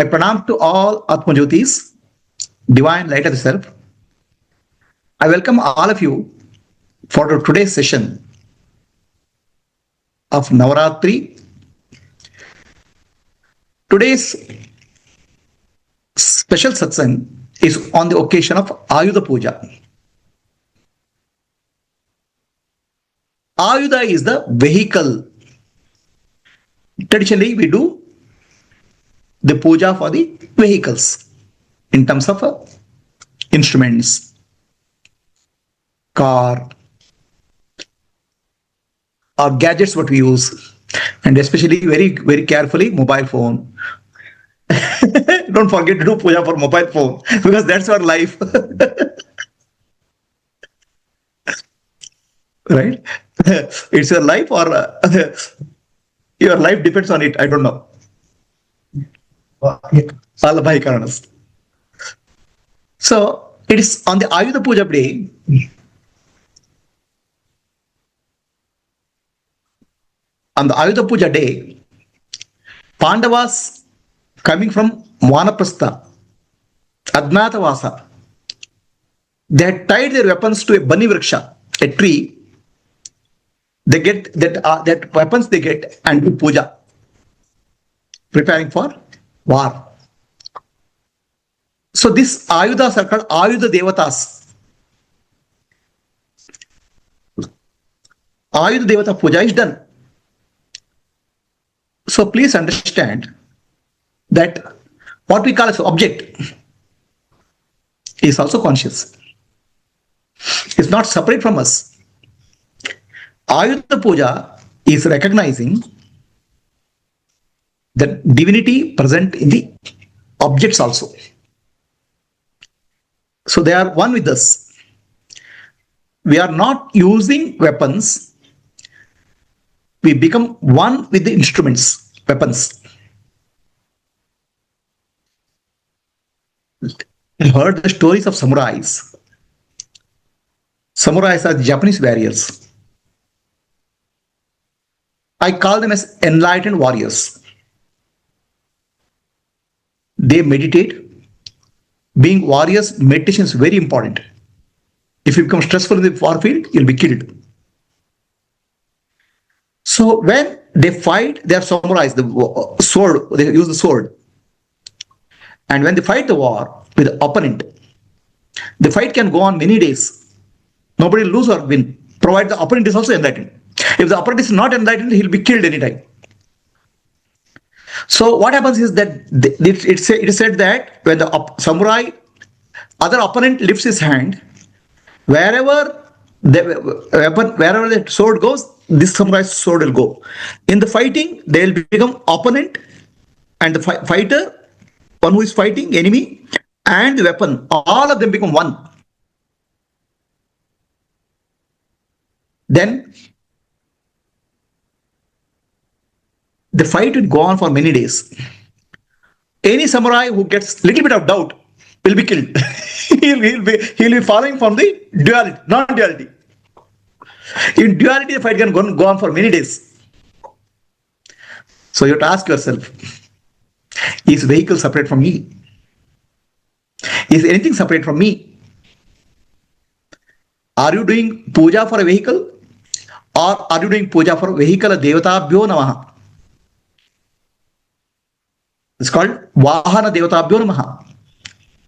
My pranam to all Atma Jyotis, divine light of the self. I welcome all of you for today's session of Navaratri. Today's special satsang is on the occasion of Ayudha Puja. Ayudha is the vehicle. Traditionally, we do the puja for the vehicles in terms of instruments, car, or gadgets what we use, and especially very carefully mobile phone. Don't forget to do puja for mobile phone because that's our life. Right? It's your life or your life depends on it. I don't know. So it is on the Ayudha Puja day. On the Ayudha Puja day, Pandavas coming from Vanaprastha, Adnatavasa, they had tied their weapons to a Bani Vriksha, a tree. They get that weapons they get and do puja, preparing for war. So this Ayudhas are called Ayudha Devatas. Ayudha Devata Puja is done. So please understand that what we call as object is also conscious. It's not separate from us. Ayudha Puja is recognizing the divinity present in the objects also. So they are one with us. We are not using weapons. We become one with the instruments, weapons. You heard the stories of samurais. Samurais are Japanese warriors. I call them as enlightened warriors. They meditate. Being warriors, meditation is very important. If you become stressful in the war field, you'll be killed. So when they fight, they have samurais, the sword, they use the sword. And when they fight the war with the opponent, the fight can go on many days. Nobody will lose or win, provided the opponent is also enlightened. If the opponent is not enlightened, he'll be killed anytime. So what happens is that it is said that when the samurai, other opponent lifts his hand, wherever the sword goes, this samurai's sword will go. In the fighting, they will become opponent and the fighter, one who is fighting, enemy, and the weapon. All of them become one. Then the fight will go on for many days. Any samurai who gets little bit of doubt will be killed. he'll be falling from the duality, non-duality. In duality, the fight can go on for many days. So you have to ask yourself, is vehicle separate from me? Is anything separate from me? Are you doing puja for a vehicle? Or are you doing puja for vehicle devatabhyo namaha? It's called Vahana Devatabhyo Namaha.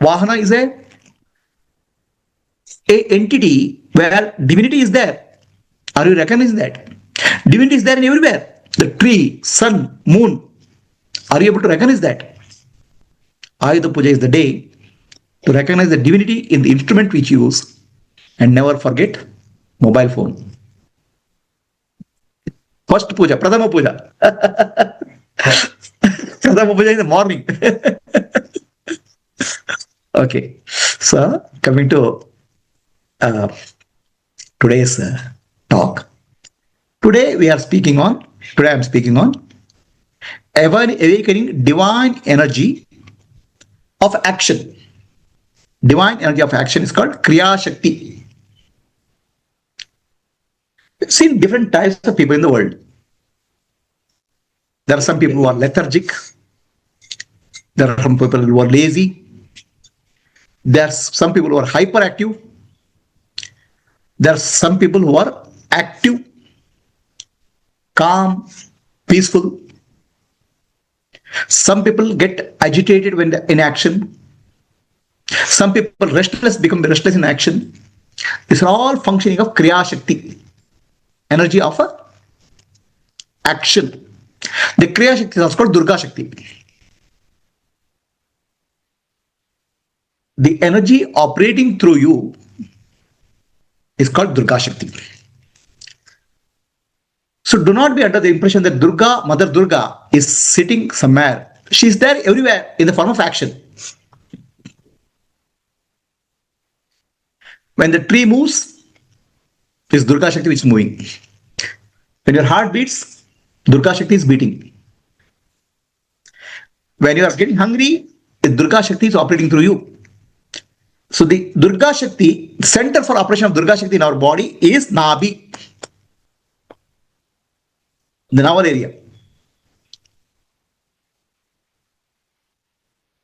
Vahana is a entity where divinity is there. Are you recognizing that? Divinity is there in everywhere. The tree, sun, moon. Are you able to recognize that? Ayudha Puja is the day to recognize the divinity in the instrument which you use and never forget mobile phone. First puja, Pradama Puja. Pradama Puja in the morning. Okay. So, coming to today's talk. Today I am speaking on awakening divine energy of action. Divine energy of action is called Kriya Shakti. We've seen different types of people in the world. There are some people who are lethargic. There are some people who are lazy. There are some people who are hyperactive. There are some people who are active, calm, peaceful. Some people get agitated when in action. Some people restless, become restless in action. These are all functioning of Kriya Shakti, energy of action. The Kriya Shakti is also called Durga Shakti. The energy operating through you is called Durga Shakti. So do not be under the impression that Durga, Mother Durga, is sitting somewhere. She is there everywhere in the form of action. When the tree moves, it is Durga Shakti which is moving. When your heart beats, Durga Shakti is beating. When you are getting hungry, the Durga Shakti is operating through you. So the Durga Shakti, center for operation of Durga Shakti in our body is Nabi, the navel area.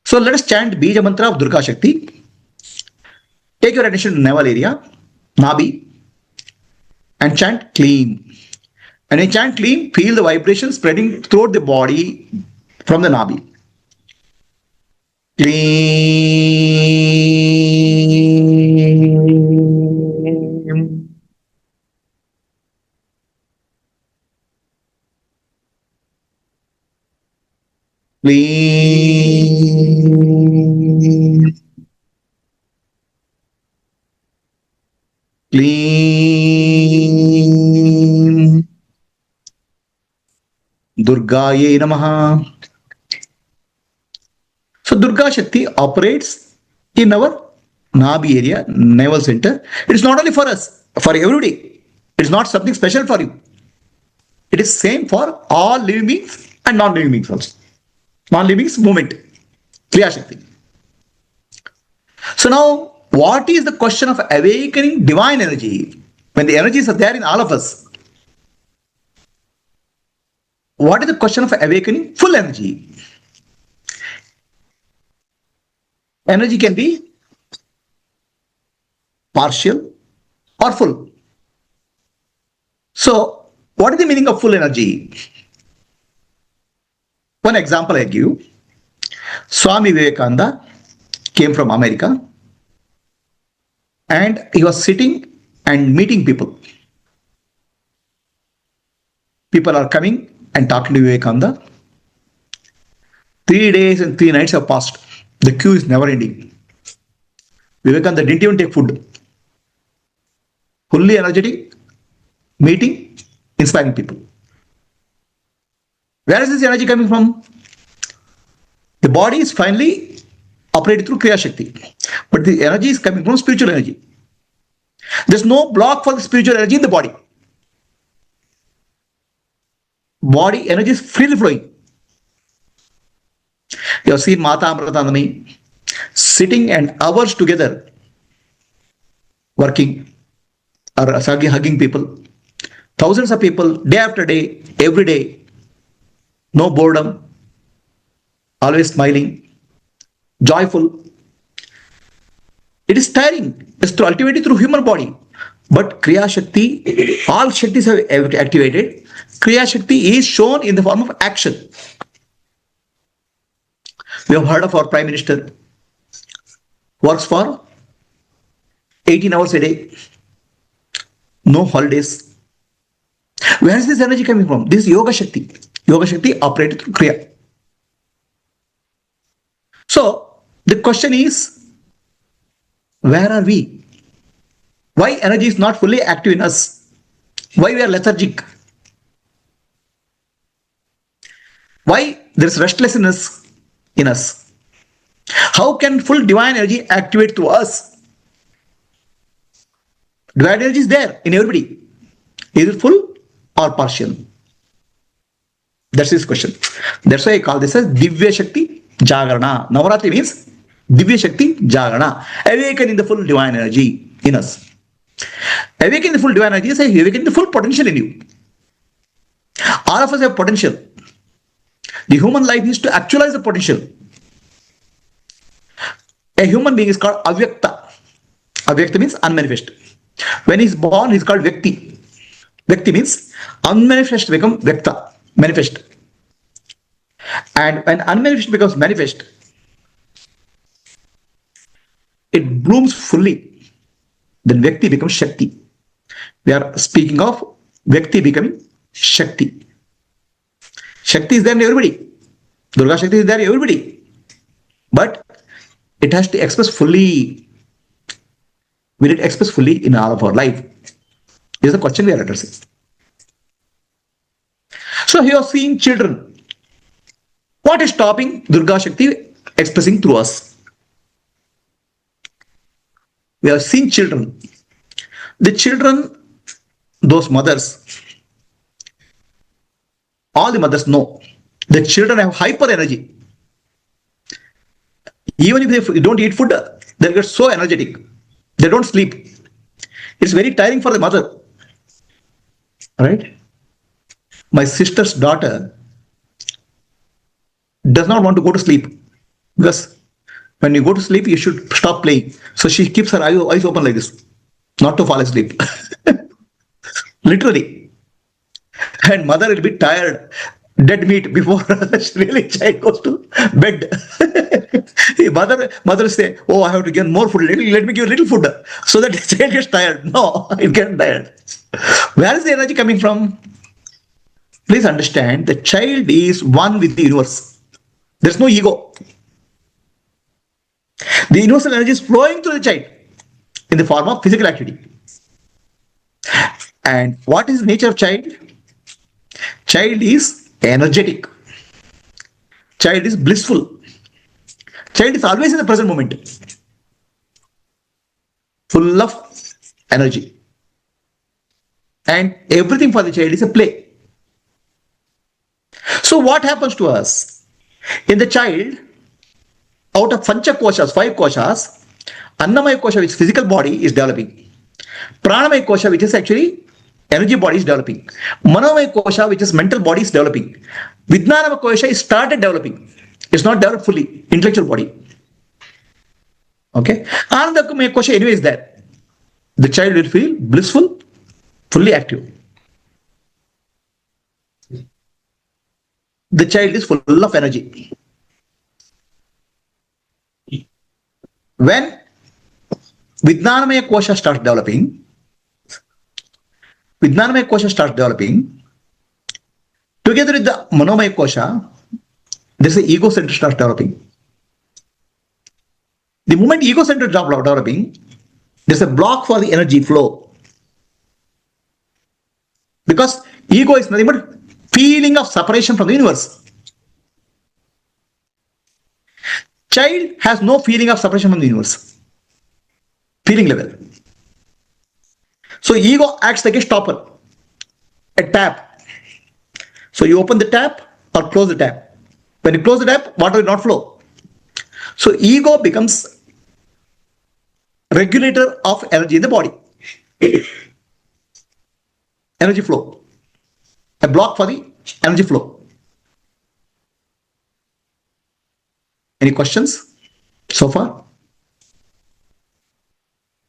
So let us chant Bija Mantra of Durga Shakti. Take your attention to navel area, Nabi, and chant clean. And when you chant clean, feel the vibration spreading throughout the body from the Nabi. Clean. Clean. Clean. Durgaye Namaha. So Durga Shakti operates in our Nabi area, navel center. It is not only for us, for everybody. It is not something special for you. It is same for all living beings and non-living beings also. Non-living beings movement, Kriya Shakti. So now, what is the question of awakening divine energy? When the energies are there in all of us, what is the question of awakening full energy? Energy can be partial or full. So, what is the meaning of full energy? One example I give. Swami Vivekananda came from America and he was sitting and meeting people. People are coming and talking to Vivekananda. 3 days and 3 nights have passed. The queue is never ending. Vivekananda didn't even take food. Fully energetic, meeting, inspiring people. Where is this energy coming from? The body is finally operated through Kriya Shakti. But the energy is coming from spiritual energy. There's no block for the spiritual energy in the body. Body energy is freely flowing. You have seen Mata Amritanandani sitting and hours together working or hugging people. Thousands of people, day after day, every day. No boredom. Always smiling. Joyful. It is tiring. It's ultimately through human body. But Kriya Shakti, all Shaktis have activated. Kriya Shakti is shown in the form of action. We have heard of our Prime Minister. Works for 18 hours a day. No holidays. Where is this energy coming from? This is Yoga Shakti. Yoga Shakti operated through Kriya. So, the question is, where are we? Why energy is not fully active in us? Why we are lethargic? Why there is restlessness in us? How can full divine energy activate through us? Divine energy is there in everybody. Is it full or partial? That's his question. That's why I call this as Divya Shakti Jagarana. Navaratri means Divya Shakti Jagarana. Awaken in the full divine energy in us. Awaken the full divine energy is awaken the full potential in you. All of us have potential. The human life is to actualize the potential. A human being is called avyakta. Avyakta means unmanifest. When he's born, he's called Vyakti. Vyakti means unmanifest become Vyakta, manifest. And when unmanifest becomes manifest, it blooms fully. Then Vyakti becomes Shakti. We are speaking of Vyakti becoming Shakti. Shakti is there in everybody. Durga Shakti is there in everybody. But it has to express fully. Will it express fully in all of our life? Is the question we are addressing. So here you are seeing children. What is stopping Durga Shakti expressing through us? We have seen children. The children, those mothers, all the mothers know that children have hyper energy. Even if they don't eat food, they get so energetic. They don't sleep. It's very tiring for the mother. Right? My sister's daughter does not want to go to sleep because when you go to sleep, you should stop playing. So she keeps her eyes open like this, not to fall asleep. Literally. And mother will be tired, dead meat before really child goes to bed. mother will say, oh, I have to get more food. Let me give a little food so that the child gets tired. No, it gets tired. Where is the energy coming from? Please understand, the child is one with the universe. There's no ego. The universal energy is flowing through the child in the form of physical activity. And what is the nature of child? Child is energetic. Child is blissful. Child is always in the present moment. Full of energy. And everything for the child is a play. So what happens to us? In the child, out of Pancha Koshas, 5 Koshas, Annamaya Kosha, which is physical body, is developing. Pranamaya Kosha, which is actually energy body, is developing. Manomaya Kosha, which is mental body, is developing. Vijnanamaya Kosha is started developing. It's not developed fully, intellectual body. Okay? Anandamaya Kosha anyway is there. The child will feel blissful, fully active. The child is full of energy. When Vijnanamaya Kosha starts developing, together with the Manomaya Kosha, there's an ego center starts developing. The moment ego center starts developing, there's a block for the energy flow. Because ego is nothing but feeling of separation from the universe. Child has no feeling of separation from the universe. Feeling level. So ego acts like a stopper, a tap. So you open the tap or close the tap. When you close the tap, water will not flow. So ego becomes regulator of energy in the body. Energy flow. A block for the energy flow. Any questions so far?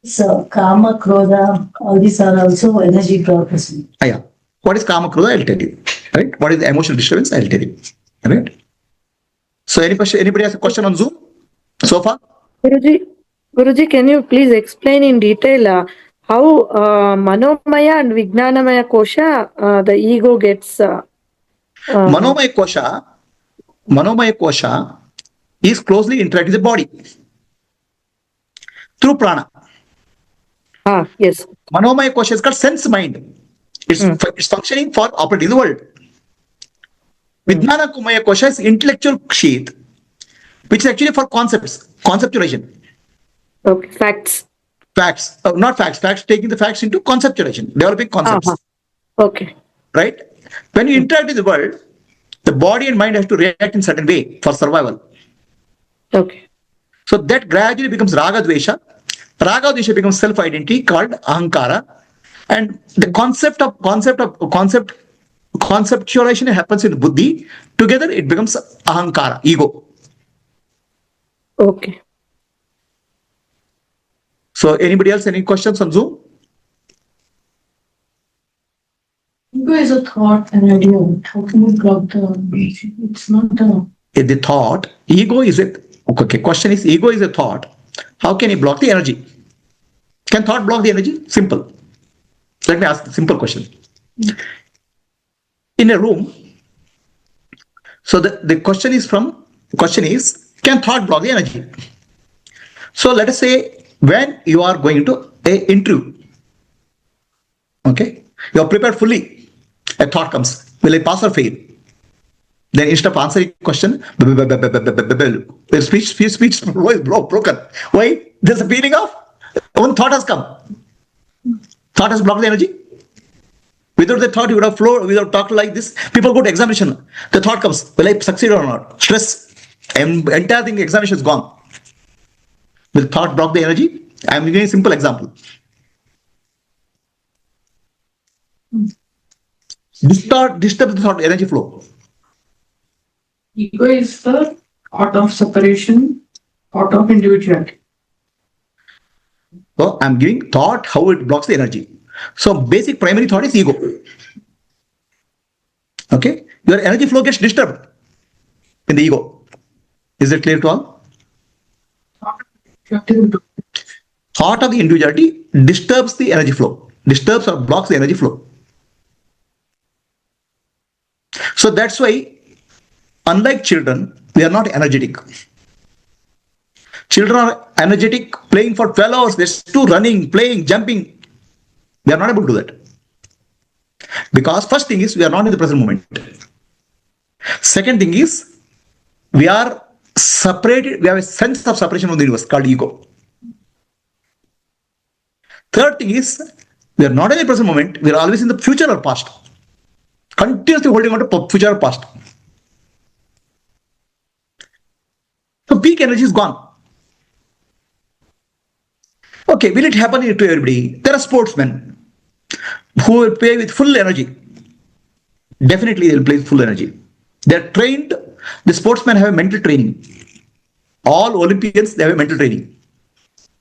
So, Kama, Krodha, all these are also energy blocks. Yeah. What is Kama Krodha? I'll tell you. Right? What is the emotional disturbance? I'll tell you. Right? So, any question? Anybody has a question on Zoom so far? Guruji, can you please explain in detail how Manomaya and Vijnanamaya Kosha, the ego gets... Manomaya Kosha is closely interacted with the body through prana. Yes. Manomaya Kosha is called sense mind. It's functioning for operating the world. Vijnanamaya Kosha is intellectual sheath, which is actually for concepts, conceptualization. Okay, facts. Facts, not facts, taking the facts into conceptualization, developing concepts. Okay. Right? When you interact with the world, the body and mind has to react in certain way for survival. Okay. So that gradually becomes Raga Dvesha. Raga Dvesha becomes self-identity called Ahankara. And the conceptualization happens in Buddhi. Together it becomes Ahankara, ego. Okay. So anybody else, any questions on Zoom? Ego is a thought and idea. How can you block the? It's not the. The thought, ego is a, okay, question is, ego is a thought. How can you block the energy? Can thought block the energy? Simple. Let me ask a simple question. In a room, so the question is, can thought block the energy? So let us say when you are going to a interview, okay, you are prepared fully, a thought comes, will I pass or fail? Then instead of answering question, the speech is broken. Why? There's a feeling of one thought has come. Thought has blocked the energy. Without the thought, you would have flowed, without talk like this. People go to examination. The thought comes, will I succeed or not? Stress. Entire thing, examination is gone. Will thought block the energy? I am giving a simple example. Disturb the thought energy flow. Ego is the thought of separation, thought of individuality. So I'm giving thought how it blocks the energy. So basic primary thought is ego. Okay, your energy flow gets disturbed in the ego. Is it clear to all? Thought of the individuality disturbs the energy flow, disturbs or blocks the energy flow. So that's why, unlike children, we are not energetic. Children are energetic, playing for 12 hours. There's two running, playing, jumping. We are not able to do that. Because first thing is, we are not in the present moment. Second thing is, we are separated. We have a sense of separation from the universe called ego. Third thing is, we are not in the present moment. We are always in the future or past. Continuously holding on to future or past. So peak energy is gone. Okay, will it happen to everybody? There are sportsmen who will play with full energy. Definitely they will play with full energy. They are trained. The sportsmen have a mental training. All Olympians, they have a mental training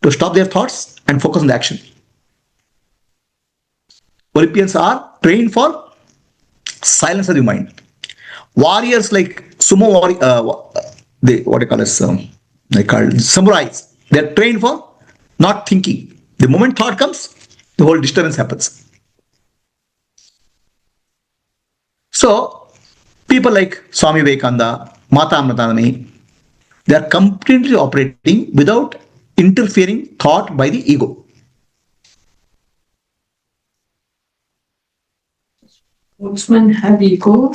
to stop their thoughts and focus on the action. Olympians are trained for silence of the mind. Warriors like sumo warrior, what do you call it? They call samurais. They are trained for not thinking. The moment thought comes, the whole disturbance happens. So people like Swami Vivekananda, Mata Amritanani, they are completely operating without interfering thought by the ego. Sportsmen have ego,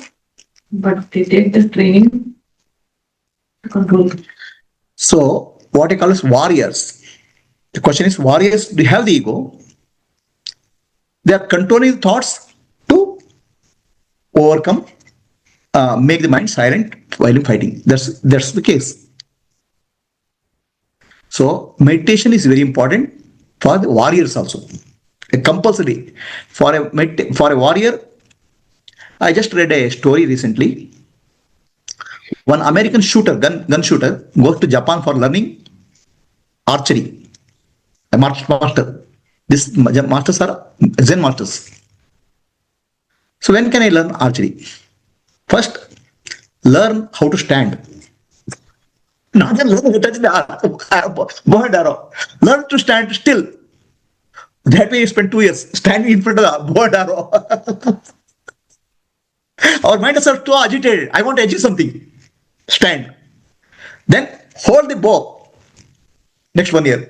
but they take the training to control it. So what I call as warriors. The question is, warriors, do have the ego? They are controlling thoughts to overcome, make the mind silent while fighting. That's the case. So meditation is very important for the warriors also. A compulsory for a warrior. I just read a story recently. One American shooter, gun shooter, goes to Japan for learning archery. A master. These masters are Zen masters. So when can I learn archery? First, learn how to stand. Not just learn to touch the bow and arrow. Learn to stand still. That way you spend 2 years standing in front of the bow and arrow. Our minds are too agitated. I want to achieve something. Stand. Then hold the bow. Next 1 year.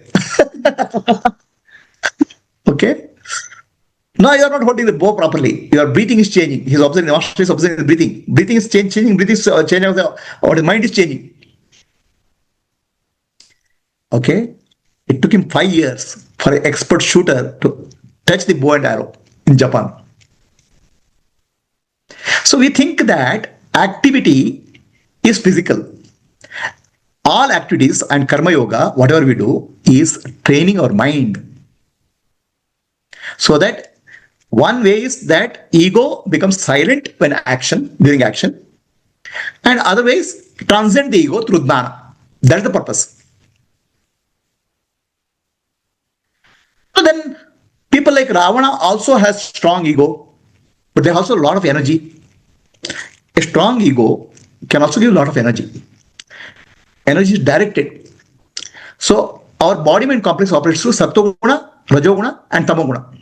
Okay. Now you are not holding the bow properly. Your breathing is changing. He's observing, the master is observing the breathing. Breathing is changing. Breathing is changing. Or the mind is changing. Okay. It took him 5 years for an expert shooter to touch the bow and arrow in Japan. So we think that activity is physical. All activities and karma yoga, whatever we do, is training our mind. So that one way is that ego becomes silent when during action, and other ways transcend the ego through jnana. That's the purpose. then people like Ravana also has strong ego, but they have also a lot of energy. A strong ego can also give a lot of energy. Energy is directed. So our body mind complex operates through Sattva-guna, Rajoguna, and Tamoguna.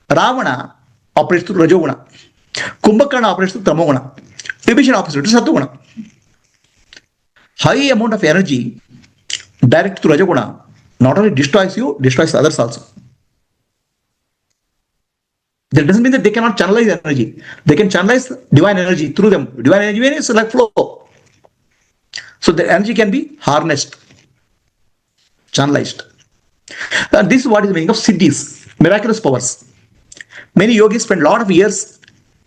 Ravana operates through Rajoguna. Kumbhakarna operates through Tamoguna. Vibhishana operates through Sattva-guna. High amount of energy direct to Rajoguna not only destroys you, destroys others also. That doesn't mean that they cannot channelize energy. They can channelize divine energy through them. Divine energy is like flow. So the energy can be harnessed, channelized. And this is what is the meaning of siddhis, miraculous powers. Many yogis spend a lot of years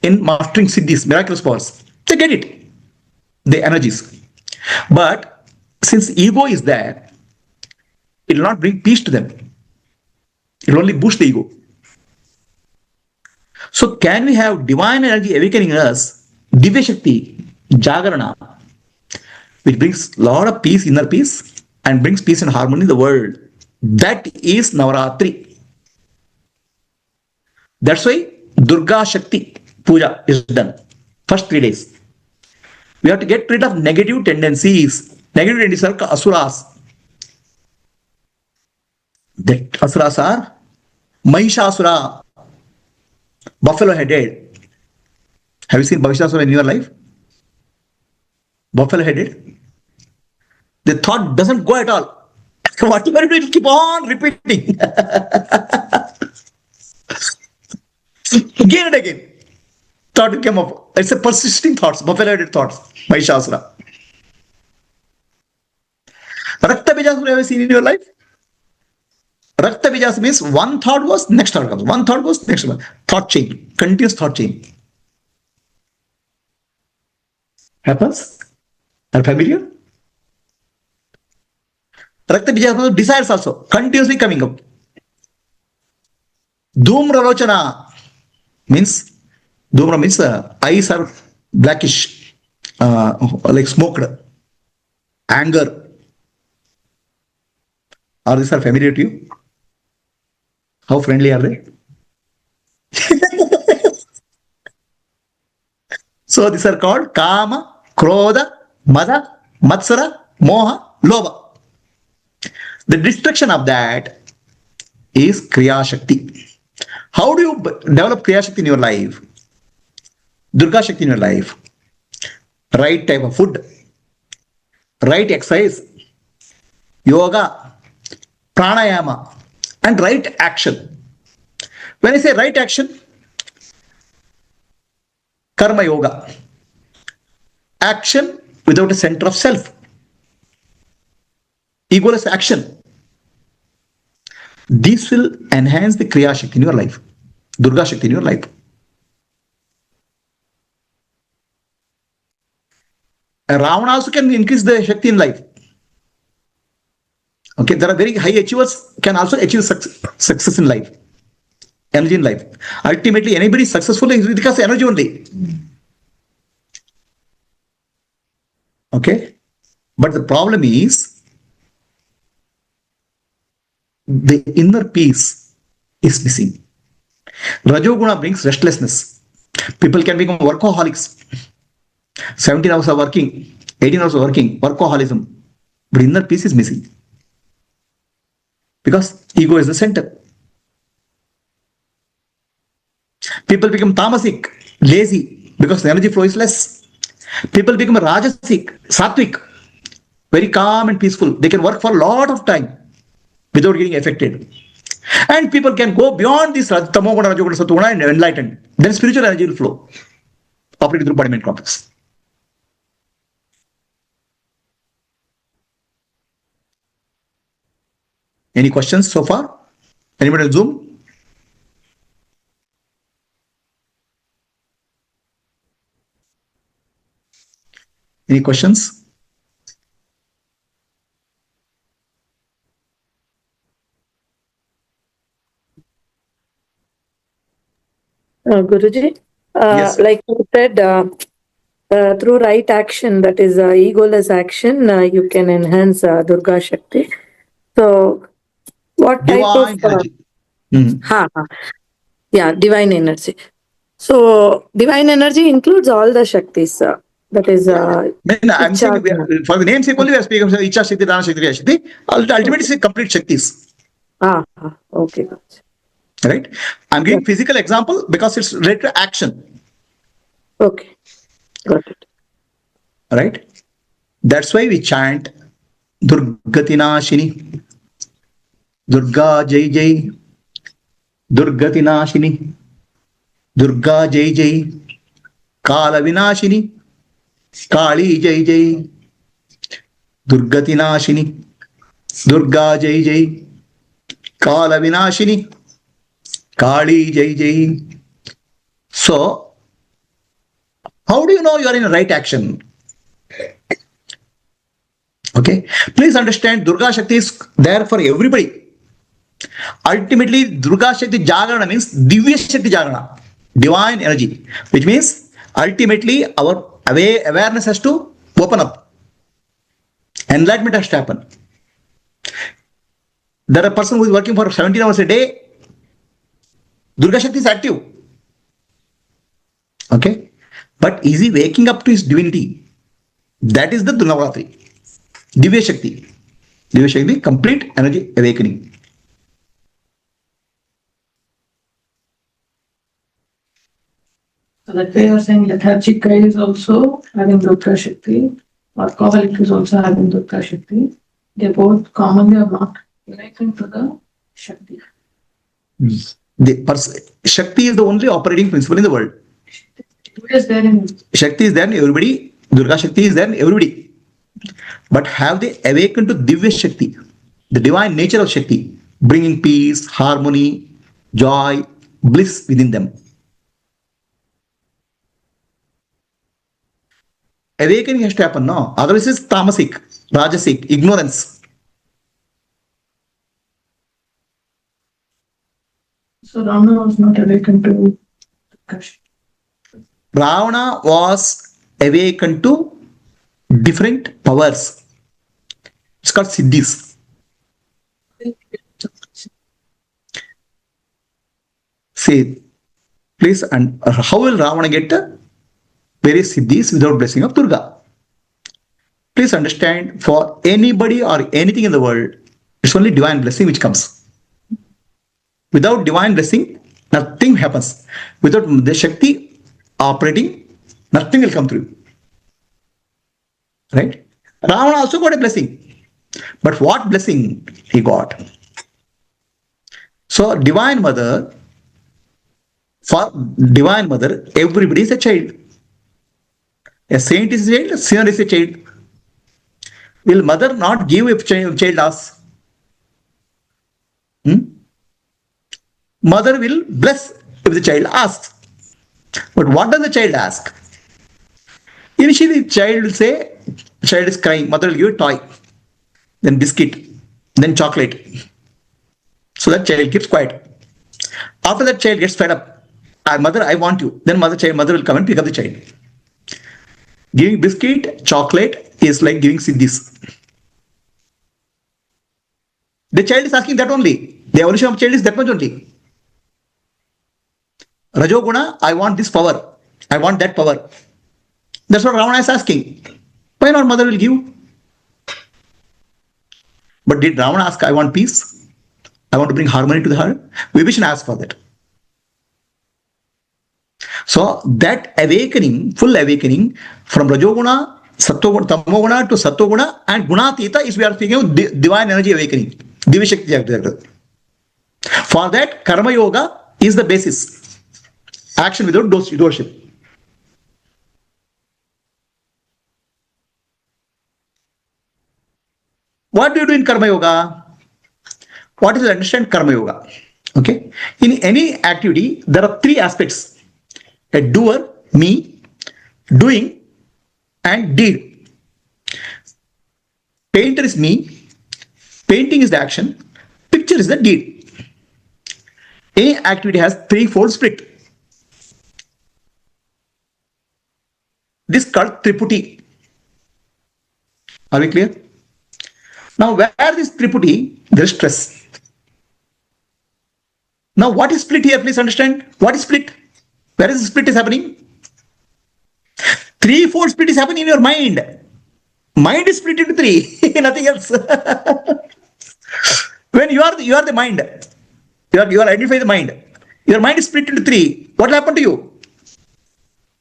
in mastering siddhis, miraculous powers. They get it, the energies. But since ego is there, it will not bring peace to them. It will only boost the ego. So can we have divine energy awakening in us, Divya Shakti, Jagarana, which brings a lot of peace, inner peace, and brings peace and harmony in the world. That is Navaratri. That's why Durga Shakti Puja is done. First 3 days. We have to get rid of negative tendencies. Negative tendencies are asuras. That asuras are Mahishasura, buffalo headed. Have you seen Mahishasura in your life? Buffalo headed. The thought doesn't go at all. Whatever you do, it will keep on repeating. Again and again. Thought came up. It's a persisting thoughts, buffalo headed thoughts. Mahishasura. Rakta Bijasura have you seen in your life? Rakta Bijasura means one thought goes, next thought comes. One thought goes, next one. Thought chain. Continuous thought chain. Happens? Are familiar? Rakta Bijasura desires also. Continuously coming up. Dhumra Rochana means, Dhumra means eyes are blackish, like smoked. Anger. Are these are familiar to you? How friendly are they? So these are called Kama, Krodha, Mada, Matsara, Moha, Lobha. The destruction of that is Kriya Shakti. How do you develop Kriya Shakti in your life? Durga Shakti in your life? Right type of food, right exercise, yoga, pranayama, and right action. When I say right action, karma yoga, action without a center of self, egoless action. This will enhance the Kriya Shakti in your life, Durga Shakti in your life. A Ravana also can increase the Shakti in life. Okay, there are very high achievers can also achieve success in life, energy in life. Ultimately, anybody is successful is because of energy only. Okay, but the problem is the inner peace is missing. Rajoguna brings restlessness. People can become workaholics. 17 hours of working, 18 hours of working, workaholism. But inner peace is missing. Because ego is the center. People become tamasic, lazy, because the energy flow is less. People become rajasic, sattvic, very calm and peaceful. They can work for a lot of time without getting affected. And people can go beyond this tamoguna, rajoguna, sattoguna and enlightened. Then spiritual energy will flow, operating through body mind complex. Any questions so far? Anybody on Zoom? Any questions? Guruji, Yes. like you said, through right action, that is egoless action, you can enhance Durga Shakti. So What type of divine energy. Mhm. yeah, divine energy. So divine energy includes all the Shaktis. That is I'm saying Vichara. for the name sake only we are speaking of Icha Shakti, Dana Shakti, Kriya Shakti. Ultimately, it's a complete Shaktis. Okay, gotcha. Right? I'm Yeah. giving physical example because it's related to action. Okay, got it. Right? That's why we chant Durgatinashini, Durga Jai Jai, Durgatinashini, Durga Jai Jai, Kala Vinashini, Kali Jai Jai, Durgatinashini, Durga Jai Jai, Kala Vinashini, Kali Jai Jai. So, how do you know you are in a right action? Okay, please understand Durga Shakti is there for everybody. Ultimately, Durga Shakti Jagarana means Divya Shakti Jagarana, divine energy, which means ultimately our awareness has to open up. Enlightenment has to happen. There are a person who is working for 17 hours a day, Durga Shakti is active. Okay, but is he waking up to his divinity? That is the Navratri. Divya Shakti. Divya Shakti, complete energy awakening. So that way you're saying lethargic guy is also having Durga Shakti, alcoholic is also having Durga Shakti. They both commonly are not awakened to the Shakti. Shakti is the only operating principle in the world. Who is there in Shakti is there in everybody. Durga Shakti is there in everybody. But have they awakened to Divya Shakti, the divine nature of Shakti, bringing peace, harmony, joy, bliss within them? Awakening has to happen, no? Otherwise, it's tamasic, rajasic, ignorance. so Ravana was not awakened to Durga Shakti. Ravana was awakened to different powers. It's called siddhis. See, please, and how will Ravana get various siddhis without blessing of Durga? Please understand, for anybody or anything in the world, it's only divine blessing which comes. Without divine blessing, nothing happens. Without the Shakti operating, nothing will come through. Right? Ravana also got a blessing. But what blessing he got? So, Divine Mother, for Divine Mother, everybody is a child. A saint is a child, a sinner is a child. Will mother not give if child asks? Mother will bless if the child asks. But what does the child ask? Initially, the child will say, child is crying, mother will give a toy, then biscuit, then chocolate. So that child keeps quiet. After that, child gets fed up. Mother, I want you. Then mother will come and pick up the child. Giving biscuit, chocolate is like giving siddhis. The child is asking that only. The evolution of child is that much only. Rajoguna, I want this power. I want that power. That's what Ravana is asking. Why not mother will give? But did Ravana ask, I want peace? I want to bring harmony to the heart? Vibhishan asked for that. So that awakening, full awakening from Rajoguna, Sattoguna, Tamoguna to Sattoguna and Gunatita is we are speaking of divine energy awakening. Divya Shakti. For that, Karma Yoga is the basis. Action without doership. What do you do in Karma Yoga? What is to understand Karma Yoga? Okay. In any activity, there are three aspects: a doer, me, doing, and deed. Painter is me, painting is the action, picture is the deed. Any activity has threefold split. This is called Triputi. Are we clear? Now, where this Triputi, there is stress. Now, what is split here? Please understand. What is split? Where is the split is happening? 3/4 split is happening in your mind. Mind is split into three, nothing else. When you are the mind, you are identifying the mind. Your mind is split into three. What will happen to you?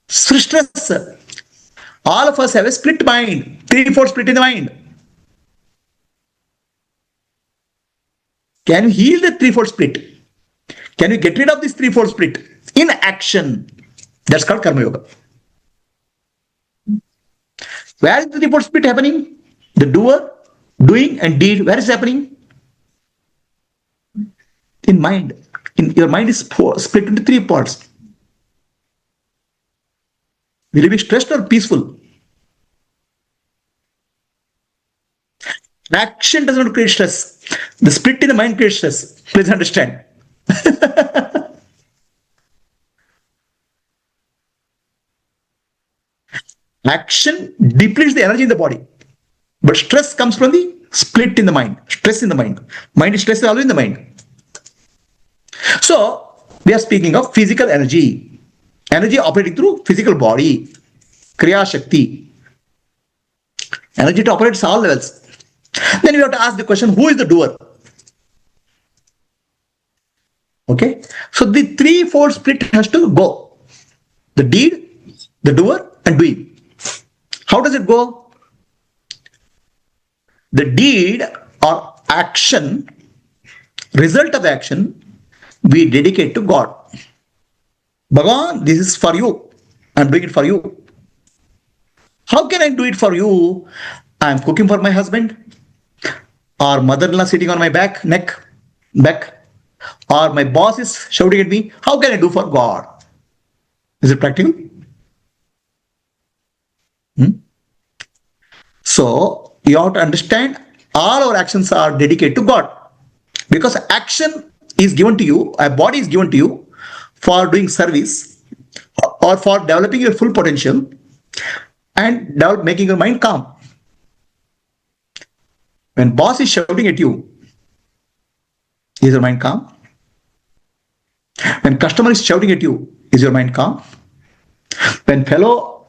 Stress. All of us have a split mind. 3/4 split in the mind. Can you heal the 3/4 split? Can you get rid of this 3/4 split in action? That's called Karma Yoga. Where is the 3/4 split happening? The doer, doing, and deed. Where is it happening? In mind. Your mind is split into three parts. Will you be stressed or peaceful? Action does not create stress. The split in the mind creates stress. Please understand. Action depletes the energy in the body. But stress comes from the split in the mind. Stress in the mind. Mind is stress is always in the mind. So, we are speaking of physical energy. Energy operating through physical body. Kriya Shakti. Energy to operate at all levels. Then we have to ask the question, who is the doer? Okay. So, the 3/4 split has to go. The deed, the doer, and doing. How does it go? The deed or action, result of the action, we dedicate to God. Bhagavan, this is for you. I'm doing it for you. How can I do it for you? I'm cooking for my husband, or mother-in-law sitting on my back, or my boss is shouting at me. How can I do for God? Is it practical? So, you have to understand all our actions are dedicated to God. Because action is given to you, a body is given to you for doing service or for developing your full potential and making your mind calm. When boss is shouting at you, is your mind calm? When customer is shouting at you, is your mind calm? When fellow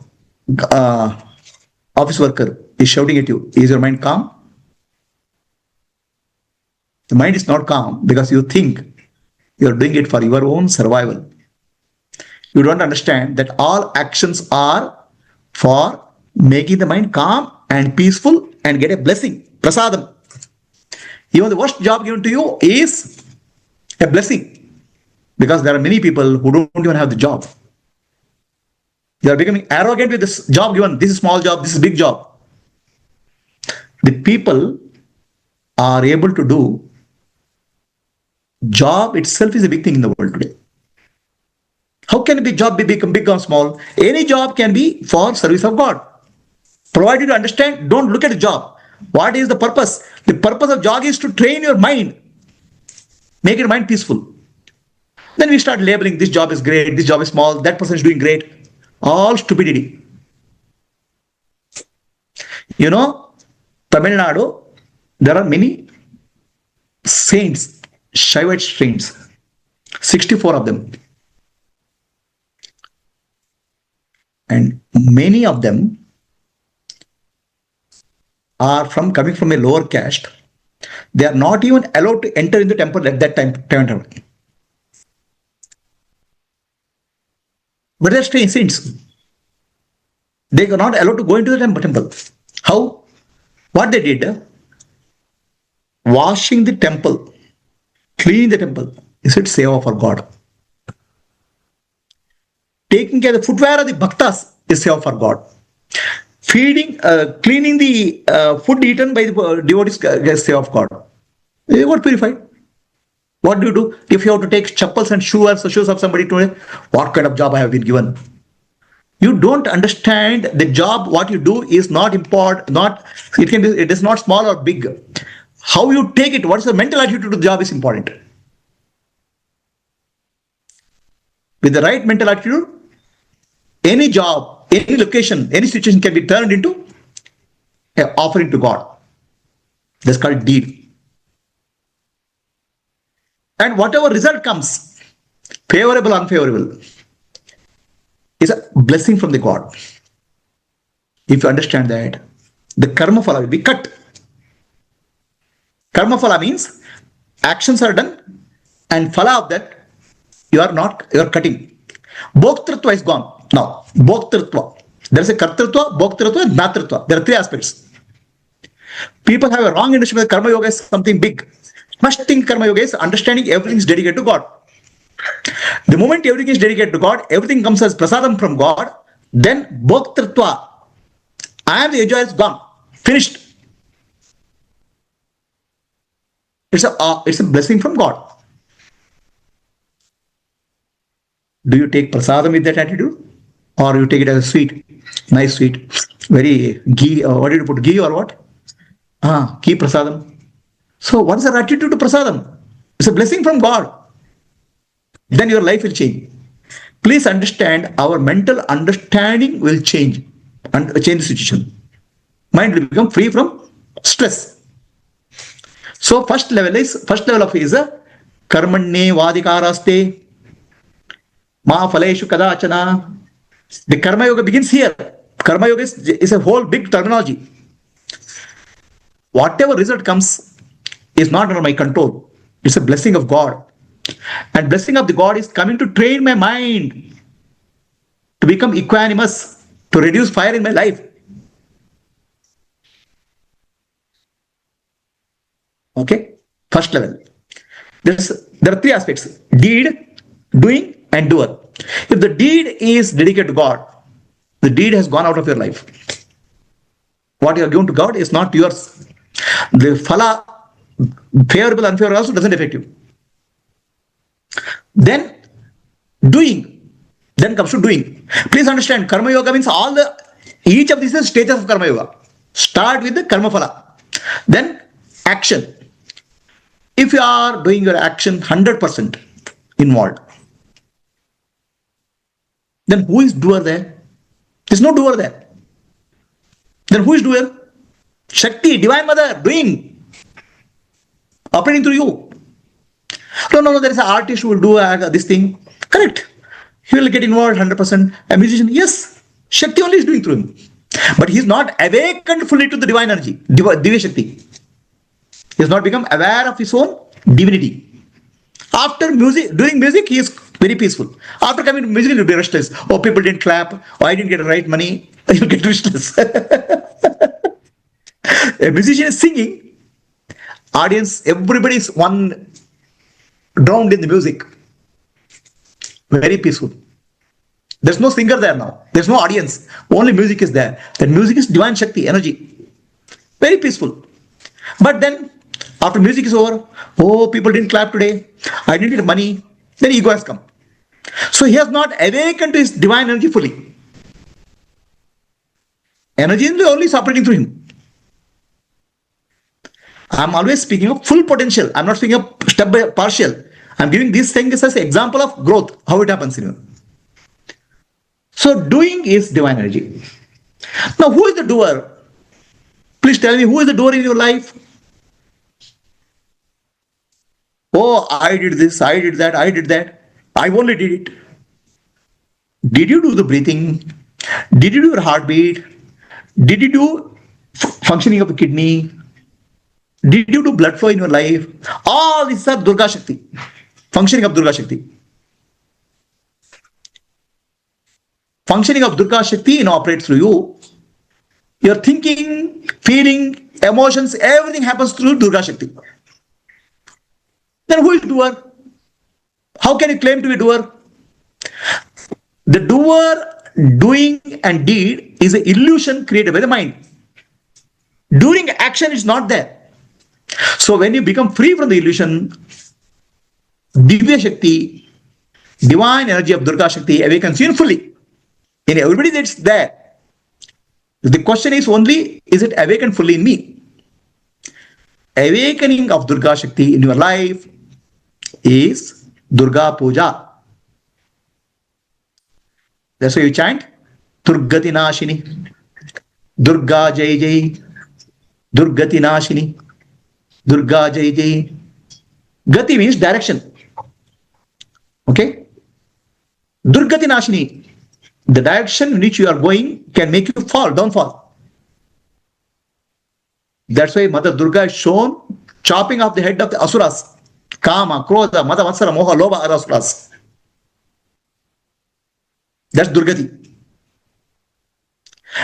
office worker is shouting at you, is your mind calm? The mind is not calm because you think you are doing it for your own survival. You don't understand that all actions are for making the mind calm and peaceful and get a blessing, prasadam. Even the worst job given to you is a blessing because there are many people who don't even have the job. They are becoming arrogant with this job given. This is small job, this is big job. The people are able to do. Job itself is a big thing in the world today. How can a big job become big or small? Any job can be for service of God. Provided you understand, don't look at the job. What is the purpose? The purpose of job is to train your mind. Make your mind peaceful. Then we start labeling this job is great, this job is small, that person is doing great. All stupidity. You know, Tamil Nadu, there are many saints, Shaivite saints, 64 of them. And many of them are coming from a lower caste. They are not even allowed to enter in the temple at that time. But they are strange saints. They are not allowed to go into the temple. How? What they did? Washing the temple, cleaning the temple. Is it seva for God? Taking care of the footwear of the bhaktas is seva for God. Feeding, cleaning the food eaten by the devotees is seva of God. They got purified. What do you do if you have to take chappals and shoes of somebody today? What kind of job I have been given? You don't understand the job. What you do is not important. It is not small or big. How you take it, what is the mental attitude to the job is important. With the right mental attitude, any job, any location, any situation can be turned into an offering to God. That's called deed. And whatever result comes, favorable, unfavorable, is a blessing from the God. If you understand that, the karma phala will be cut. Karma phala means actions are done and phala of that you are cutting. Bhoktrutva is gone. Now, bhoktrutva. There is a kartrutva, bhoktrutva, and jnatrutva. There are three aspects. People have a wrong understanding that karma yoga is something big. First thing karma yoga is understanding everything is dedicated to God. The moment everything is dedicated to God, everything comes as prasadam from God, then bhoktrutva. I am the enjoyer is gone. Finished. It's a blessing from God. Do you take prasadam with that attitude? Or you take it as a sweet, nice sweet, very ghee, what did you put, ghee or what? Ghee prasadam. So what is your attitude to prasadam? It's a blessing from God. Then your life will change. Please understand, our mental understanding will change and change the situation. Mind will become free from stress. So first level of is a karmanye vadikaraste ma phaleshu kadachana. The karma yoga begins here. Karma yoga is a whole big terminology. Whatever result comes is not under my control. It's a blessing of God. And blessing of the God is coming to train my mind to become equanimous, to reduce fire in my life. Okay? First level. There are three aspects: deed, doing, and doer. If the deed is dedicated to God, the deed has gone out of your life. What you are given to God is not yours. The phala, favorable, unfavorable, also doesn't affect you. Then doing. Then comes to doing. Please understand, karma yoga means each of these is stages of karma yoga. Start with the karma phala. Then action. If you are doing your action 100% involved, then who is doer there? There's no doer there. Then who is doer? Shakti, Divine Mother, doing. Operating through you. No, there is an artist who will do this thing. Correct. He will get involved 100%. A musician, yes. Shakti only is doing through him. But he is not awakened fully to the divine energy, Divya Shakti. He has not become aware of his own divinity. After doing music, he is very peaceful. After coming to music, he will be restless. Oh, people didn't clap. Oh, I didn't get the right money. He will get restless. A musician is singing. Audience, everybody is drowned in the music. Very peaceful. There's no singer there now. There's no audience. Only music is there. That music is divine Shakti, energy. Very peaceful. But then, after music is over, oh, people didn't clap today. I didn't get money. Then ego has come. So he has not awakened to his divine energy fully. Energy only is operating through him. I'm always speaking of full potential. I'm not speaking of step by partial. I'm giving these things as an example of growth, how it happens in you. So doing is divine energy. Now who is the doer? Please tell me, who is the doer in your life? Oh, I did this, I did that, I did that. I only did it. Did you do the breathing? Did you do your heartbeat? Did you do functioning of the kidney? Did you do blood flow in your life? All these are Durga Shakti. Functioning of Durga Shakti. Functioning of Durga Shakti operates through you. Your thinking, feeling, emotions, everything happens through Durga Shakti. Then who is doer? How can you claim to be doer? The doer, doing and deed is an illusion created by the mind. During action is not there. So when you become free from the illusion, Divya Shakti, divine energy of Durga Shakti awakens you fully. In everybody that's there. The question is only, is it awakened fully in me? Awakening of Durga Shakti in your life is Durga Puja. That's why you chant Durgati Nashini, Durga Jai Jai, Durgati Nashini, Durga Jai Jai. Gati means direction. Okay. Durgati Nashini. The direction in which you are going can make you downfall. That's why Mother Durga is shown chopping off the head of the asuras. Kama, Krodha, Mada, Vatsara, Moha, Loba are asuras. That's Durgati.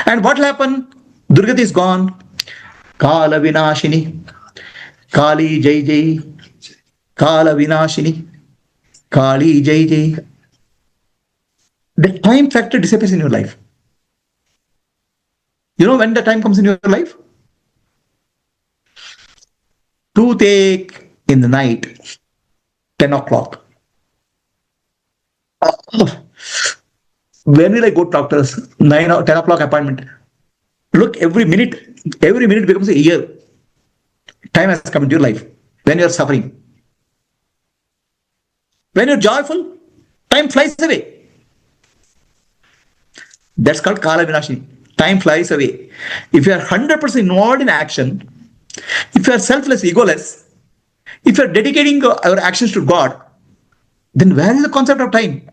And what will happen? Durgati is gone. Kala Vinashini. Kali Jai Jai. Kala Vinashini. Kali Jai Jai. The time factor disappears in your life. You know when the time comes in your life? Toothache in the night, 10 o'clock. When will I go to doctors? 9 or 10 o'clock appointment. Look, every minute becomes a year. Time has come into your life when you are suffering. When you're joyful, time flies away. That's called Kala Vinashini. Time flies away. If you are 100% involved in action, if you are selfless, egoless, if you are dedicating your actions to God, then where is the concept of time?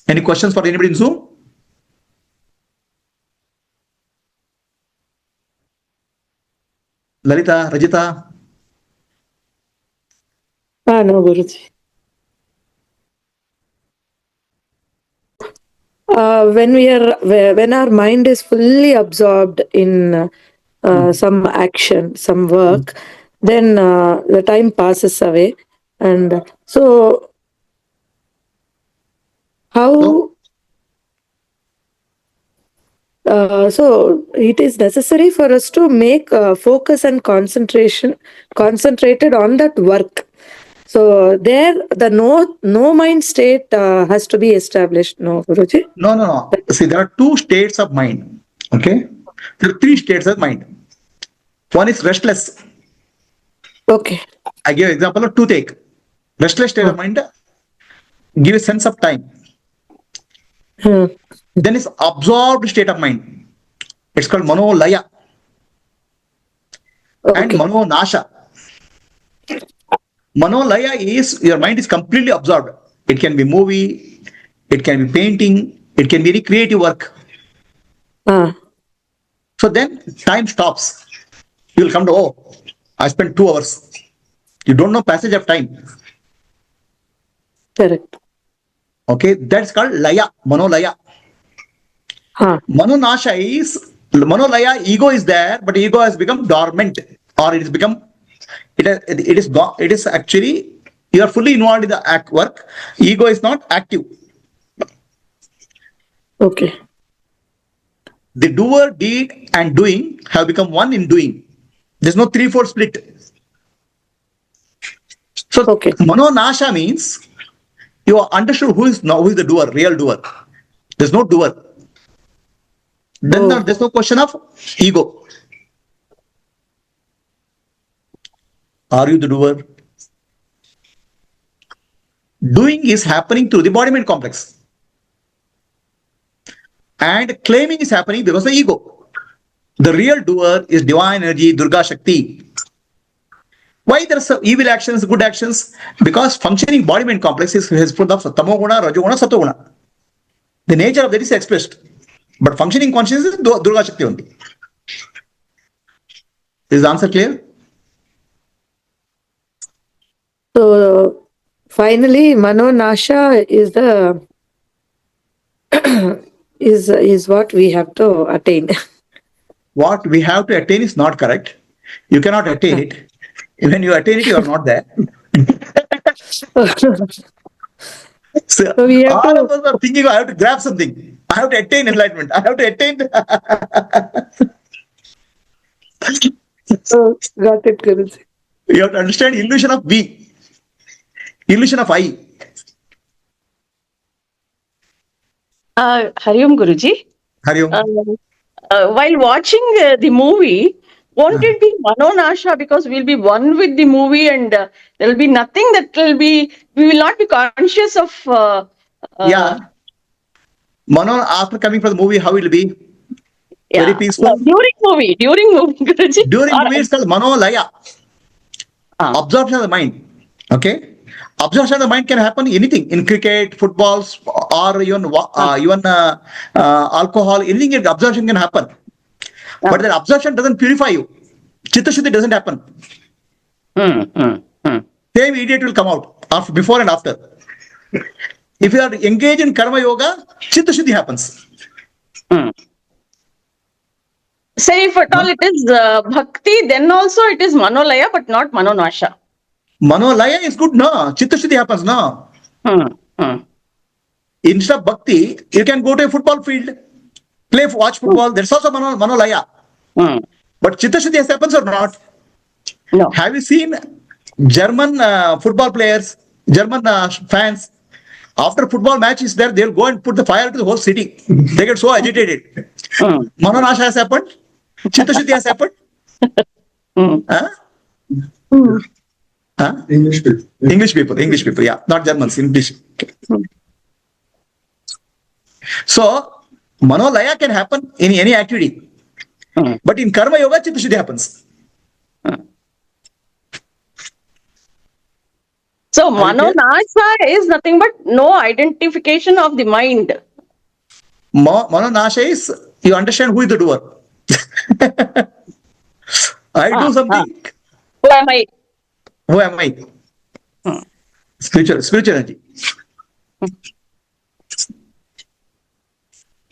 Any questions for anybody in Zoom? Lalita, Rajita? No, Guruji. When our mind is fully absorbed in some action, some work, then the time passes away. And so, how? So it is necessary for us to make focus and concentrated on that work. So there, the no mind state has to be established. No, Guruji. No. See, there are two states of mind. Okay, there are three states of mind. One is restless. Okay. I give example of toothache. Restless state of mind. Give a sense of time. Then is absorbed state of mind. It's called manolaya and manonasha. Manolaya is your mind is completely absorbed. It can be movie, it can be painting, it can be any creative work. So then time stops. You will come to, oh, I spent 2 hours. You don't know passage of time. Correct. Okay, that's called laya, manolaya. Manonasha is, manolaya, ego is there, but ego has become dormant, or it has become, it is actually, you are fully involved in the act work. Ego is not active. Okay. The doer, deed, and doing have become one in doing. There's no 3/4 split. So manonasha means you are understood who is the doer, real doer. There's no doer. Then there's no question of ego. Are you the doer? Doing is happening through the body-mind complex. And claiming is happening because of the ego. The real doer is divine energy, Durga Shakti. Why there are evil actions, good actions? Because functioning body-mind complex is full of tamoguna, rajoguna, satoguna. The nature of that is expressed. But functioning consciousness is Durga Shakti only. Is the answer clear? So finally, manonasha is the is what we have to attain. What we have to attain is not correct. You cannot attain it. When you attain it, you are not there. So we have all of us are thinking, I have to grab something. I have to attain enlightenment. I have to attain. Got it, Guruji. You have to understand illusion of we, illusion of I. Hariom Guruji. Hariom. While watching the movie, won't it be manonasha, because we'll be one with the movie and there will be nothing that will be, we will not be conscious of. Yeah. Manon, after coming from the movie, how will it be? Yeah. very peaceful. No, during movie, Guruji. During Or- movie, it's called manolaya, Ah. absorption of the mind. Okay, absorption of the mind can happen anything in cricket, footballs, or even alcohol. Anything absorption can happen, but that absorption doesn't purify you. Chitta Shuddhi doesn't happen. Same idiot will come out after, before and after. If you are engaged in karma yoga, Chitta Shuddhi happens. Say if at all it is bhakti, then also it is manolaya, but not manonasha. Manolaya is good, no? Chitta Shuddhi happens, no? Instead of bhakti, you can go to a football field, watch football. That's also manolaya. But Chitta Shuddhi happens or not? No. Have you seen German football players, German fans? After football match is there, they'll go and put the fire to the whole city. They get so agitated. Manonasha has happened. Chitta Shuddhi has happened. Huh? Huh? English people, yeah, not Germans, English. So, manolaya can happen in any activity. But in karma yoga, Chitta Shuddhi happens. So manonasha is nothing but no identification of the mind. Manonasha is you understand who is the doer. I do something. Who am I? Who am I? Spiritual energy.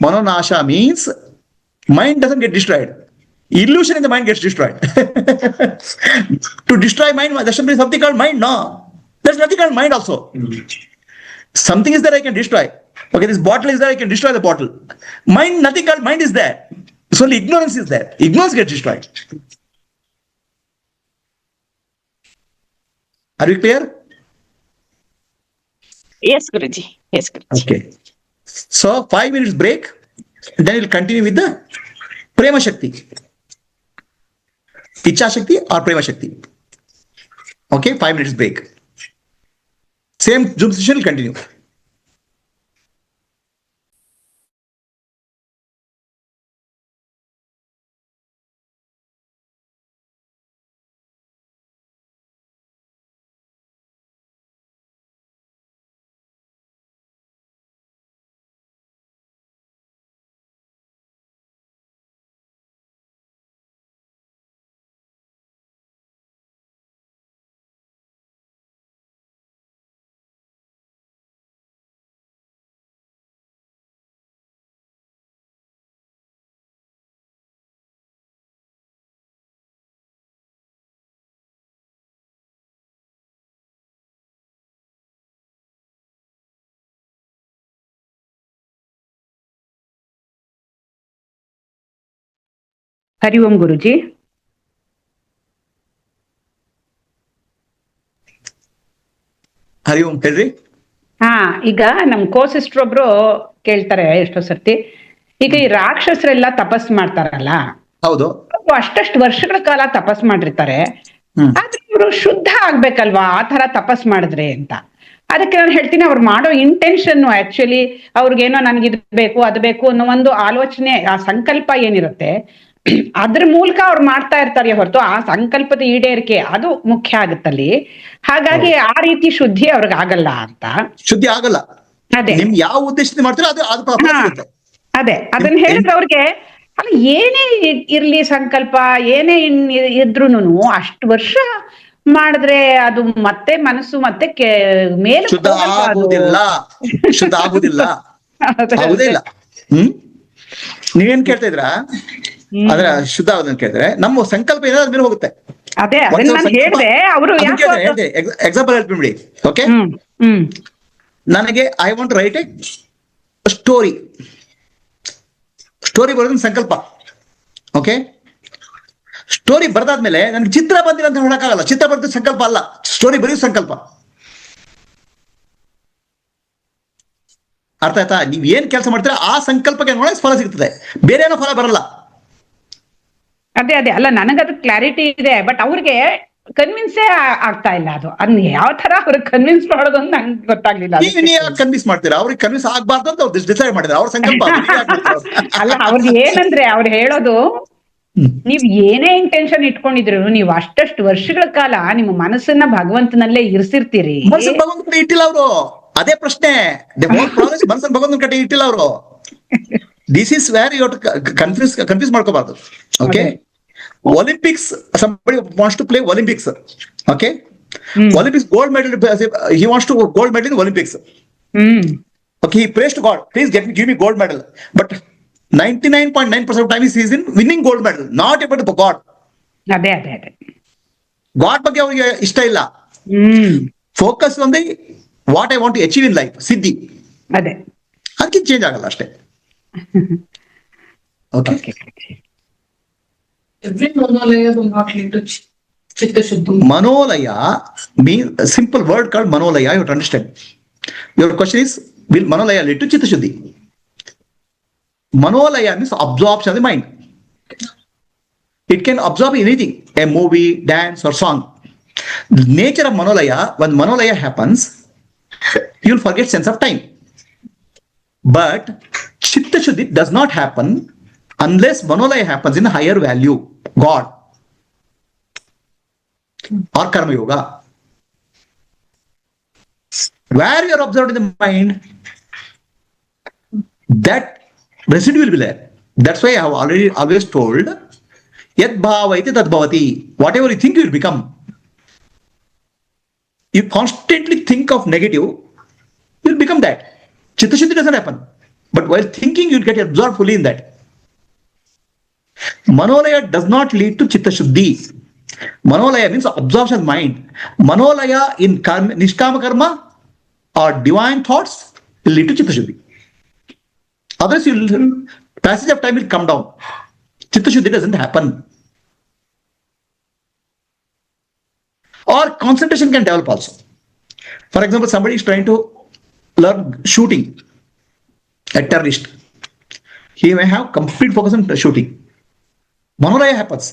Manonasha means mind doesn't get destroyed. Illusion in the mind gets destroyed. To destroy mind, there should be something called mind. No. There's nothing called mind also. Something is there I can destroy. Okay, this bottle is there, I can destroy the bottle. Mind, nothing called mind is there. It's only ignorance is there. Ignorance gets destroyed. Are you clear? Yes, Guruji. Yes, Guruji. Okay. So 5 minutes break. Then we'll continue with the Prema Shakti. Icha Shakti or Prema Shakti. Okay, 5 minutes break. Same Zoom session will continue. ಹರಿ ಓಂ ಗುರುಜಿ. ಹರಿ ಓಂ ಹೇಳ್ರಿ. ಹಾ, ಈಗ ನಮ್ sister ಒಬ್ರು ಕೇಳ್ತಾರೆ ಎಷ್ಟೋ ಸರ್ತಿ, ಈಗ ಈ ರಾಕ್ಷಸರೆಲ್ಲ ತಪಸ್ ಮಾಡ್ತಾರಲ್ಲ, ಹೌದು, ಅಷ್ಟಷ್ಟು ವರ್ಷಗಳ ಕಾಲ ತಪಸ್ ಮಾಡಿರ್ತಾರೆ, ಆದ್ರೆ ಇವರು ಶುದ್ಧ ಆಗ್ಬೇಕಲ್ವಾ ಆ ತರ ತಪಸ್ ಮಾಡಿದ್ರೆ ಅಂತ. ಅದಕ್ಕೆ ನಾನು ಹೇಳ್ತೀನಿ, ಅವ್ರು ಮಾಡೋ ಇಂಟೆನ್ಷನ್ ಆಕ್ಚುಲಿ ಅವ್ರಿಗೇನೋ ನನ್ಗೆ ಇದು ಬೇಕು ಅದು ಬೇಕು ಅನ್ನೋ ಒಂದು ಆಲೋಚನೆ, ಆ ಸಂಕಲ್ಪ ಏನಿರುತ್ತೆ ಅದ್ರ ಮೂಲಕ ಅವ್ರು ಮಾಡ್ತಾ ಇರ್ತಾರೆ ಹೊರತು ಆ ಸಂಕಲ್ಪದ ಈಡೇರಿಕೆ ಅದು ಮುಖ್ಯ ಆಗುತ್ತಲ್ಲಿ. ಹಾಗಾಗಿ ಆ ರೀತಿ ಶುದ್ಧಿ ಅವ್ರಿಗೆ ಆಗಲ್ಲ ಅಂತ. ಶುದ್ಧಿ ಆಗಲ್ಲ. ಅದೇ ನಿಮ್ ಯಾವ ಉದ್ದೇಶದಿಂದ ಮಾಡ್ತೀರೋ ಅದು ಅದೇ ಅದನ್ನ ಹೇಳಿದ್ರೆ ಅವ್ರಿಗೆ ಅಲ್ಲ ಏನೇ ಇರ್ಲಿ ಸಂಕಲ್ಪ ಏನೇ ಇದ್ರೂನು ಅಷ್ಟು ವರ್ಷ ಮಾಡಿದ್ರೆ ಅದು ಮತ್ತೆ ಮನಸ್ಸು ಮತ್ತೆ ಮೇಲೆ ಶುದ್ಧ ಆಗುದಿಲ್ಲ. ಶುದ್ಧ ಆಗುದಿಲ್ಲ. ಆಗುದೇ ಇಲ್ಲ. ನೀವೇನ್ ಕೇಳ್ತಾ ಇದ್ರ ಅದ್ರ ಶುದ್ಧ ಆಗೋದನ್ನ ಕೇಳಿದ್ರೆ ನಮ್ಮ ಸಂಕಲ್ಪ ಏನಾದ್ರು ಮೇಲೆ ಹೋಗುತ್ತೆ. ಅದೇ ಅದನ್ನ ನಾನು ಹೇಳಿದೆ. ಅವರು ಎಕ್ಸಾಂಪಲ್ ಹೇಳ್ಬಿಡಿ. ಓಕೆ, ನನಗೆ I want write a story ಬರೋದನ್ನ ಸಂಕಲ್ಪ. ಓಕೆ, ಸ್ಟೋರಿ ಬರ್ದಾದ್ಮೇಲೆ ನನ್ಗೆ ಚಿತ್ರ ಬಂದಿಲ್ಲ ಅಂತ ಹೇಳಕ್ಕಾಗಲ್ಲ. ಚಿತ್ರ ಬರೆದ ಸಂಕಲ್ಪ ಅಲ್ಲ, ಸ್ಟೋರಿ ಬರೆಯೋ ಸಂಕಲ್ಪ. ಅರ್ಥ ಆಯ್ತಾ? ನೀವ್ ಏನ್ ಕೆಲಸ ಮಾಡ್ತೀರಾ ಆ ಸಂಕಲ್ಪಕ್ಕೆ ಫಲ ಸಿಗ್ತದೆ, ಬೇರೆ ಏನೋ ಫಲ ಬರಲ್ಲ. ಅದೇ ಅಲ್ಲ ನನಗದು ಕ್ಲಾರಿಟಿ ಇದೆ. ಬಟ್ ಅವ್ರಿಗೆ ಕನ್ವಿನ್ಸೇ ಆಗ್ತಾ ಇಲ್ಲ ಅದು. ಅದನ್ನ ಯಾವ ತರ ಅವ್ರಿಗೆ ಕನ್ವಿನ್ಸ್ ಮಾಡೋದು ಅಂತ ನಂಗೆ ಗೊತ್ತಾಗ್ಲಿಲ್ಲ. ನೀವು ಕನ್ವಿನ್ಸ್ ಮಾಡ್ತೀರಾ? ಅವ್ರಿಗೆ ಕನ್ವಿನ್ಸ್ ಆಗ್ಬಾರ್ದು ಅಂತ ಅವ್ರು ಡಿಸೈಡ್ ಮಾಡಿದ್ರು. ಅವ್ರ ಸಂಕಲ್ಪ ಅದು. ನೀವ್ ಯಾಕ್ ಮಾಡ್ತೀರಾ? ಅಲ್ಲ, ಅವ್ರದ್ದು ಏನಂದ್ರೆ ಅವ್ರು ಹೇಳೋದು, ನೀವ್ ಏನೇ ಇಂಟೆನ್ಷನ್ ಇಟ್ಕೊಂಡಿದ್ರು ನೀವು ಅಷ್ಟಷ್ಟು ವರ್ಷಗಳ ಕಾಲ ನಿಮ್ಮ ಮನಸ್ಸನ್ನ ಭಗವಂತನಲ್ಲೇ ಇರಿಸಿರ್ತೀರಿ. ಮನಸ್ಸನ್ ಭಗವಂತನ ಕಡೆ ಇಟ್ಟಿಲ್ಲ ಅವರು. ಅದೇ ಪ್ರಶ್ನೆ. ಮನಸ್ಸನ್ ಭಗವಂತನ ಕಡೆ ಇಟ್ಟಿಲ್ಲ ಅವರು. This is where you confuse ಮಾಡ್ಕೋಬಾರ್ದು. Okay, Olympics, somebody wants to play Olympics. Okay, Olympics gold medal. He wants to gold medal in Olympics. Okay, he prays to God, please give me gold medal. But 99.9% of time he is in winning gold medal, not about the God. ಅದೇ God ಬಗ್ಗೆ ಅವರಿಗೆ ಇಷ್ಟ ಇಲ್ಲ. Focus on the what I want to achieve in life, ಸಿದ್ಧಿ. ಅದೇ ಅದಕ್ಕೆ change ಆಗಲ್ಲ ಅಷ್ಟೇ. Okay, Every manolaya will not lead to chitta shuddhi. Manolaya means a simple word called Manolaya. You have to understand. Your question is, will Manolaya lead to Chitta Shuddhi? Manolaya means absorption of the mind. It can absorb anything, a movie, dance, or song. The nature of Manolaya, when Manolaya happens, you'll forget sense of time. But Chitta Shuddhi does not happen unless Manolaya happens in a higher value, God or Karma Yoga. Where you are observed in the mind, that residue will be there. That's why I have always told, Yad bhavaiti tad bhavati. Whatever you think, you will become. You constantly think of negative, you will become that. Chitta Shuddhi doesn't happen. But while thinking, you will get absorbed fully in that. Manolaya does not lead to Chitta Shuddhi. Manolaya means absorption of mind. Manolaya in Nishkama Karma or divine thoughts will lead to Chitta Shuddhi. Otherwise, passage of time will come down. Chitta Shuddhi doesn't happen. Or concentration can develop also. For example, somebody is trying to learn shooting, a terrorist. He may have complete focus on shooting. Manolaya happens.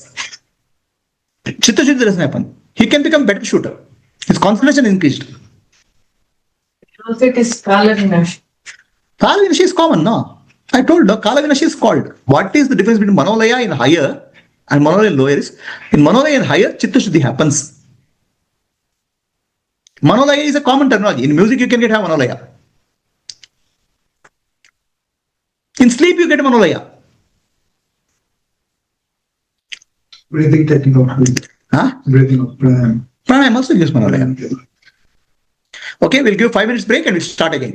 Chitta Shuddhi doesn't happen. He can become better shooter. His concentration increased. Also, it is Kala Vinashi. Kala Vinashi is common, no? I told you, Kala Vinashi is called. What is the difference between Manolaya in higher and Manolaya in lower is, in Manolaya in higher, Chitta Shuddhi happens. Manolaya is a common terminology. In music, you can get Manolaya. In sleep, you get Manolaya. Breathing technique of breathing of pranayam. Pranayam also gives Manolaya. Okay, we'll give 5 minutes break and we'll start again.